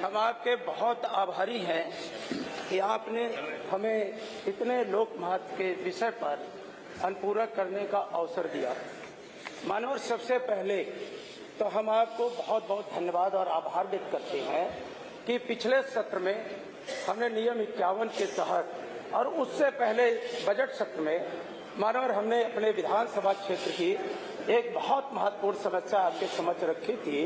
हम आपके बहुत आभारी हैं कि आपने हमें इतने लोक महत्व के विषय पर अनुपूरक करने का अवसर दिया। मानव, सबसे पहले तो हम आपको बहुत बहुत धन्यवाद और आभार व्यक्त करते हैं कि पिछले सत्र में हमने नियम 51 के तहत और उससे पहले बजट सत्र में मानव हमने अपने विधानसभा क्षेत्र की एक बहुत महत्वपूर्ण समस्या आपके समक्ष रखी थी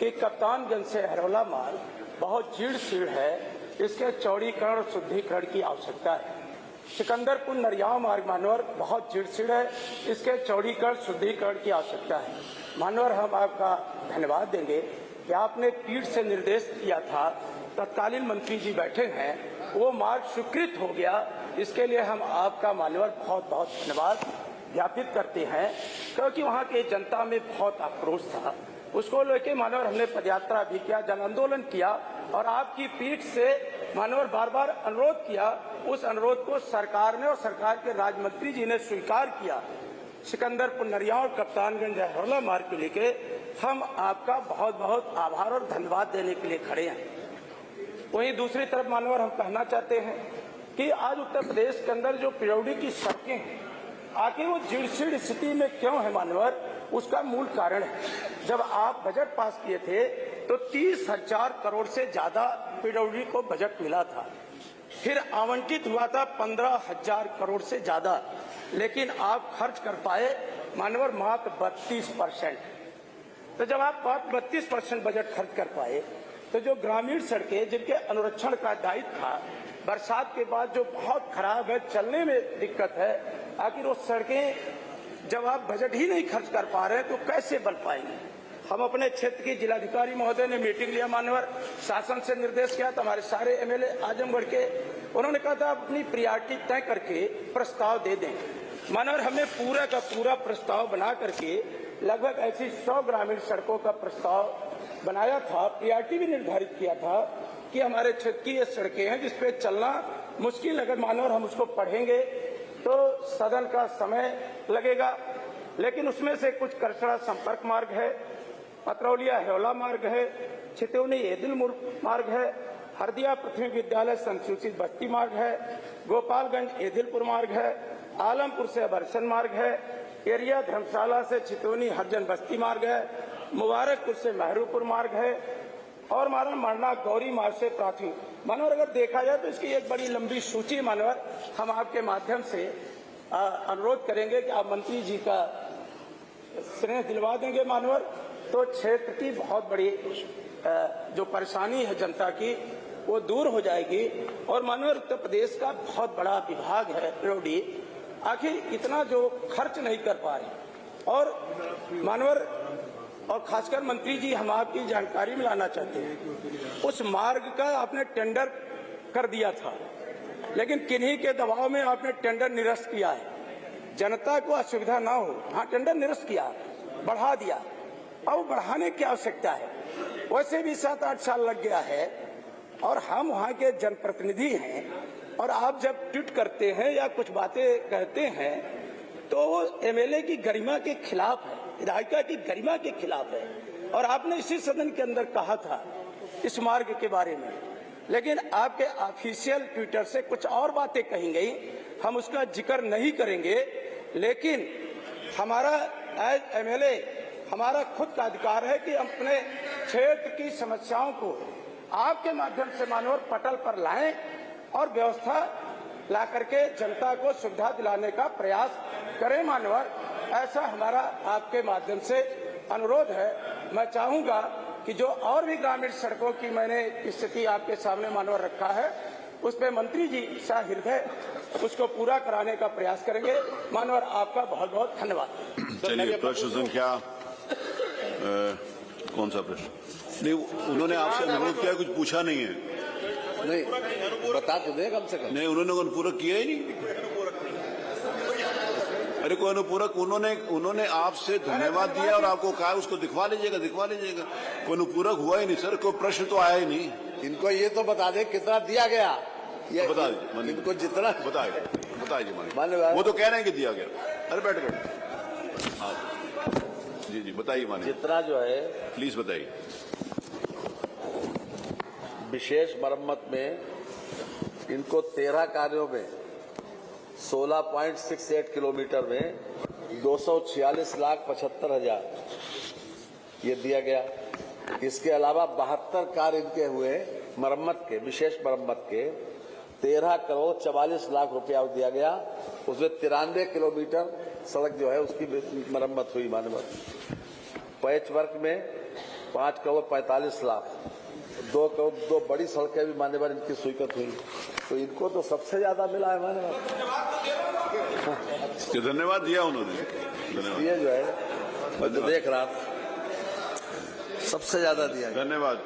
कि कप्तानगंज से हरौला मार्ग बहुत जीर्ण शीर्ण है, इसके चौड़ीकरण और शुद्धिकरण की आवश्यकता है। सिकंदरपुर नरियाव मार्ग मानवर बहुत जीर्ण शीर्ण है, इसके चौड़ीकरण शुद्धिकरण की आवश्यकता है। मानवर, हम आपका धन्यवाद देंगे कि आपने पीठ से निर्देश दिया था, तत्कालीन मंत्री जी बैठे हैं, वो मार्ग स्वीकृत हो गया। इसके लिए हम आपका मानवर बहुत बहुत धन्यवाद ज्ञापित करते हैं, क्योंकि वहाँ की जनता में बहुत आक्रोश था। उसको लेके मानवर हमने पदयात्रा भी किया, जन आंदोलन किया और आपकी पीठ से मानवर बार बार अनुरोध किया। उस अनुरोध को सरकार ने और सरकार के राज्य मंत्री जी ने स्वीकार किया। सिकंदरपुर नरियाव और कप्तानगंज हरौला मार्ग के लिए हम आपका बहुत बहुत आभार और धन्यवाद देने के लिए खड़े हैं। वहीं दूसरी तरफ मानवर हम कहना चाहते हैं कि आज उत्तर प्रदेश के अंदर जो पिरौड़ी की सड़कें हैं, आखिर वो जीर्ण स्थिति में क्यों है मानवर, उसका मूल कारण है। जब आप बजट पास किए थे तो 30,000 करोड़ से ज्यादा पिरौड़ी को बजट मिला था, फिर आवंटित हुआ था 15,000 करोड़ से ज्यादा, लेकिन आप खर्च कर पाए मानवर मात्र 32%। तो जब आप 32% बजट खर्च कर पाए तो जो ग्रामीण सड़कें जिनके अनुरक्षण का दायित्व था, बरसात के बाद जो बहुत खराब है, चलने में दिक्कत है, आखिर वो सड़कें जब आप बजट ही नहीं खर्च कर पा रहे तो कैसे बन पाएंगे। हम अपने क्षेत्र के जिलाधिकारी महोदय ने मीटिंग लिया मानवर, शासन से निर्देश किया था, हमारे सारे एमएलए आजमगढ़ के, उन्होंने कहा था अपनी प्रियॉरिटी तय करके प्रस्ताव दे दें। मानवर हमने पूरा का पूरा प्रस्ताव बना करके लगभग ऐसी 100 ग्रामीण सड़कों का प्रस्ताव बनाया था, प्रियॉरिटी भी निर्धारित किया था कि हमारे क्षेत्र की ये सड़कें हैं जिसपे चलना मुश्किल, अगर मानवर हम उसको पढ़ेंगे तो सदन का समय लगेगा। लेकिन उसमें से कुछ करसड़ा संपर्क मार्ग है, पतरौलिया हरौला मार्ग है, छितौनी एदिल मार्ग है, हरदिया पृथ्वी विद्यालय संसूचित बस्ती मार्ग है, गोपालगंज एदिलपुर मार्ग है, आलमपुर से अबरसन मार्ग है, एरिया धर्मशाला से छितौनी हरजन बस्ती मार्ग है, मुबारकपुर से महरूपुर मार्ग है और मरना गौरी मार्ग से प्राथमिक। मानवर अगर देखा जाए तो इसकी एक बड़ी लंबी सूची मानवर हम आपके माध्यम से अनुरोध करेंगे कि आप मंत्री जी का स्नेह दिलवा देंगे मानवर, तो क्षेत्र की बहुत बड़ी जो परेशानी है जनता की वो दूर हो जाएगी। और मानवर उत्तर प्रदेश का बहुत बड़ा विभाग है पिरौड़ी, आखिर इतना जो खर्च नहीं कर पा रहे। और मानवर और खासकर मंत्री जी हम आपकी जानकारी में लाना चाहते हैं, उस मार्ग का आपने टेंडर कर दिया था, लेकिन किन्हीं के दबाव में आपने टेंडर निरस्त किया है, जनता को असुविधा ना हो। हाँ, टेंडर निरस्त किया, बढ़ा दिया, अब बढ़ाने की आवश्यकता है। वैसे भी 7-8 साल लग गया है और हम वहाँ के जनप्रतिनिधि हैं, और आप जब ट्वीट करते हैं या कुछ बातें कहते हैं तो वो एमएलए की गरिमा के खिलाफ है, विधायिका की गरिमा के खिलाफ है। और आपने इसी सदन के अंदर कहा था इस मार्ग के बारे में, लेकिन आपके ऑफिशियल ट्विटर से कुछ और बातें कही गई, हम उसका जिक्र नहीं करेंगे। लेकिन हमारा एज एमएलए हमारा खुद का अधिकार है कि हम अपने क्षेत्र की समस्याओं को आपके माध्यम से मानवर पटल पर लाएं और व्यवस्था ला करके जनता को सुविधा दिलाने का प्रयास करें मानवर, ऐसा हमारा आपके माध्यम से अनुरोध है। मैं चाहूंगा कि जो और भी ग्रामीण सड़कों की मैंने स्थिति आपके सामने मानवर रखा है, उस पे मंत्री जी सहृदय उसको पूरा कराने का प्रयास करेंगे। मानवर आपका बहुत बहुत धन्यवाद। चलिए, प्रश्न संख्या कौन सा प्रश्न? नहीं, उन्होंने आपसे अनुरोध किया, कुछ पूछा नहीं है। नहीं, बता तो दे कम से कम। नहीं, उन्होंने अनुपूरक किया ही नहीं। अरे कोई अनुपूरक, उन्होंने आपसे धन्यवाद दिया और आपको कहा उसको दिखवा लीजिएगा। कोई अनुपूरक हुआ ही नहीं सर, कोई प्रश्न तो आया ही नहीं। इनको ये तो बता दे कितना दिया गया, ये बता दीजिए इनको जितना बताइए। वो तो कह रहे हैं कि दिया गया। अरे बैठ जी बताइए मानिए, जितना जो है प्लीज बताइए। विशेष मरम्मत में इनको 13 कार्यों में 16.68 किलोमीटर में 246,75,000 ये दिया गया। इसके अलावा 72 कार्य इनके हुए मरम्मत के, विशेष मरम्मत के 13,44,00,000 रुपया दिया गया। उसमें 93 किलोमीटर सड़क जो है उसकी मरम्मत हुई मानव। पैच वर्क में 5,45,00,000, 2 बड़ी सड़कें भी मान्यवर इनकी स्वीकृत हुई। तो इनको तो सबसे ज्यादा मिला है मान्यवर। धन्यवाद दिया उन्होंने। ये जो है मैं तो देख रहा सबसे ज्यादा दिया। धन्यवाद।